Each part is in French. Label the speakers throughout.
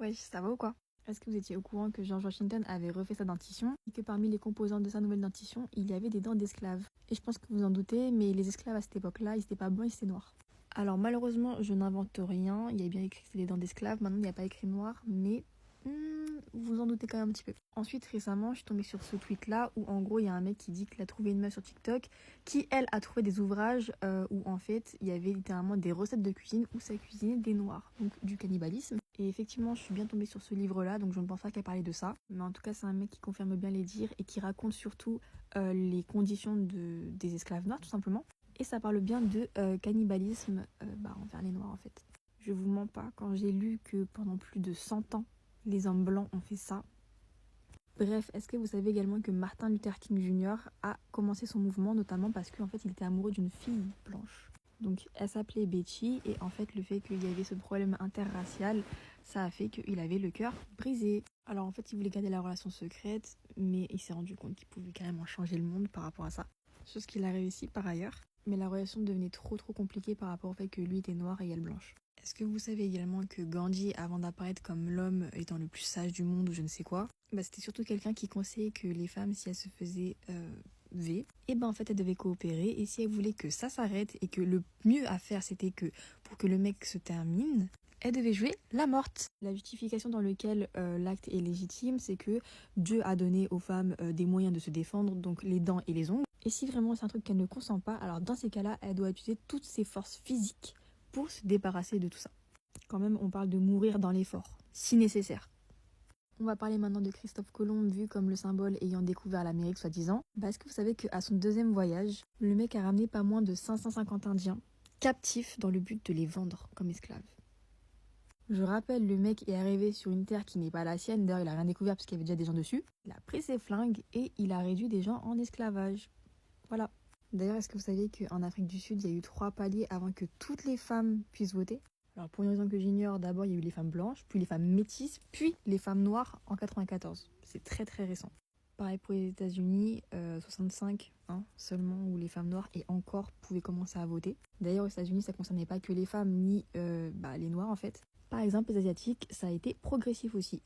Speaker 1: Wesh, ça va ou quoi? Est-ce que vous étiez au courant que George Washington avait refait sa dentition et que parmi les composantes de sa nouvelle dentition, il y avait des dents d'esclaves? Et je pense que vous en doutez, mais les esclaves à cette époque-là, ils n'étaient pas blancs, ils étaient noirs. Alors malheureusement, je n'invente rien, il y a bien écrit que c'était des dents d'esclaves, maintenant il n'y a pas écrit noir, mais vous en doutez quand même un petit peu. Ensuite, récemment, je suis tombée sur ce tweet-là où en gros, il y a un mec qui dit qu'il a trouvé une meuf sur TikTok qui, elle, a trouvé des ouvrages où en fait, il y avait littéralement des recettes de cuisine où ça cuisinait des noirs, donc du cannibalisme. Et effectivement, je suis bien tombée sur ce livre-là, donc je ne pense pas qu'elle parlait de ça. Mais en tout cas, c'est un mec qui confirme bien les dires et qui raconte surtout les conditions des esclaves noirs, tout simplement. Et ça parle bien de cannibalisme envers les noirs, en fait. Je vous mens pas, quand j'ai lu que pendant plus de 100 ans, les hommes blancs ont fait ça. Bref, est-ce que vous savez également que Martin Luther King Jr. a commencé son mouvement, notamment parce qu'en fait, il était amoureux d'une fille blanche. Donc, elle s'appelait Betty, et en fait, le fait qu'il y avait ce problème interracial, ça a fait qu'il avait le cœur brisé. Alors, en fait, il voulait garder la relation secrète, mais il s'est rendu compte qu'il pouvait carrément changer le monde par rapport à ça. Chose qu'il a réussi par ailleurs. Mais la relation devenait trop compliquée par rapport au fait que lui était noir et elle blanche. Est-ce que vous savez également que Gandhi, avant d'apparaître comme l'homme étant le plus sage du monde ou je ne sais quoi, c'était surtout quelqu'un qui conseillait que les femmes, si elles se faisaient V, en fait elles devaient coopérer, et si elles voulaient que ça s'arrête et que le mieux à faire c'était que pour que le mec se termine, elle devait jouer la morte. La justification dans laquelle l'acte est légitime, c'est que Dieu a donné aux femmes des moyens de se défendre, donc les dents et les ongles. Et si vraiment c'est un truc qu'elle ne consent pas, alors dans ces cas-là, elle doit utiliser toutes ses forces physiques pour se débarrasser de tout ça. Quand même, on parle de mourir dans l'effort, si nécessaire. On va parler maintenant de Christophe Colomb, vu comme le symbole ayant découvert l'Amérique soi-disant. Est-ce que vous savez qu'à son deuxième voyage, le mec a ramené pas moins de 550 Indiens captifs dans le but de les vendre comme esclaves? Je rappelle, le mec est arrivé sur une terre qui n'est pas la sienne, d'ailleurs il a rien découvert parce qu'il y avait déjà des gens dessus. Il a pris ses flingues et il a réduit des gens en esclavage. Voilà. D'ailleurs, est-ce que vous savez qu'en Afrique du Sud, il y a eu 3 paliers avant que toutes les femmes puissent voter? Alors pour une raison que j'ignore, d'abord il y a eu les femmes blanches, puis les femmes métisses, puis les femmes noires en 94. C'est très récent. Pareil pour les États-Unis, 65 seulement, où les femmes noires et encore pouvaient commencer à voter. D'ailleurs aux États-Unis, ça concernait pas que les femmes ni les noirs en fait. Par exemple, les Asiatiques, ça a été progressif aussi.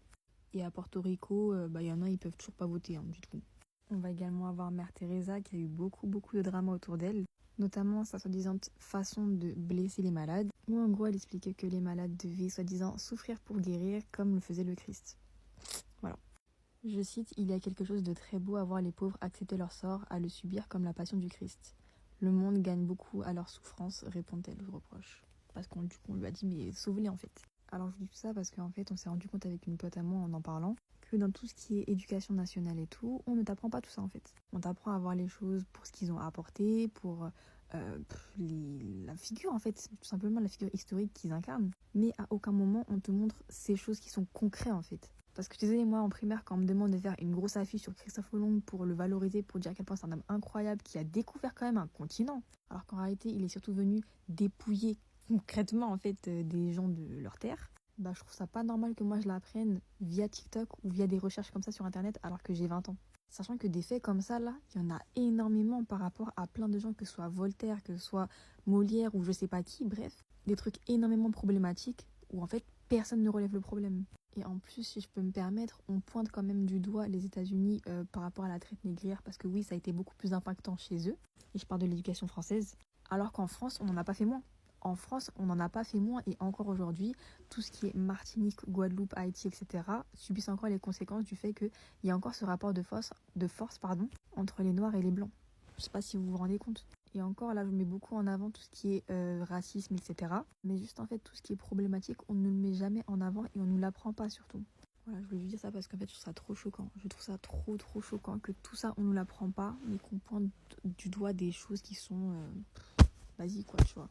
Speaker 1: Et à Porto Rico, y en a, ils peuvent toujours pas voter du tout. On va également avoir Mère Teresa qui a eu beaucoup de drama autour d'elle, notamment sa soi-disant façon de blesser les malades, où en gros elle expliquait que les malades devaient soi-disant souffrir pour guérir comme le faisait le Christ. Voilà. Je cite, « Il y a quelque chose de très beau à voir les pauvres accepter leur sort, à le subir comme la passion du Christ. Le monde gagne beaucoup à leur souffrance, répond-elle aux reproches. » Parce qu'on lui a dit, mais sauve-les en fait. Alors je dis tout ça parce qu'en fait on s'est rendu compte avec une pote à moi en parlant que dans tout ce qui est éducation nationale et tout, on ne t'apprend pas tout ça en fait. On t'apprend à voir les choses pour ce qu'ils ont apporté, pour la figure en fait, tout simplement la figure historique qu'ils incarnent. Mais à aucun moment on te montre ces choses qui sont concrètes en fait. Parce que je disais, moi en primaire, quand on me demande de faire une grosse affiche sur Christophe Colomb pour le valoriser, pour dire à quel point c'est un homme incroyable qui a découvert quand même un continent, alors qu'en réalité il est surtout venu dépouiller concrètement en fait des gens de leur terre, je trouve ça pas normal que moi je l'apprenne via TikTok ou via des recherches comme ça sur internet alors que j'ai 20 ans. Sachant que des faits comme ça là, il y en a énormément par rapport à plein de gens, que ce soit Voltaire, que ce soit Molière ou je sais pas qui, bref, des trucs énormément problématiques où en fait personne ne relève le problème. Et en plus, si je peux me permettre, on pointe quand même du doigt les États-Unis par rapport à la traite négrière, parce que oui, ça a été beaucoup plus impactant chez eux, et je parle de l'éducation française, alors qu'en France, on n'en a pas fait moins. En France, on n'en a pas fait moins, et encore aujourd'hui, tout ce qui est Martinique, Guadeloupe, Haïti, etc. subissent encore les conséquences du fait qu'il y a encore ce rapport de force entre les Noirs et les Blancs. Je sais pas si vous vous rendez compte. Et encore là, je mets beaucoup en avant tout ce qui est racisme, etc. Mais juste en fait, tout ce qui est problématique, on ne le met jamais en avant et on ne nous l'apprend pas surtout. Voilà, je voulais juste dire ça parce qu'en fait, je trouve ça trop choquant. Je trouve ça trop choquant que tout ça, on ne nous l'apprend pas, mais qu'on pointe du doigt des choses qui sont basiques, quoi, tu vois.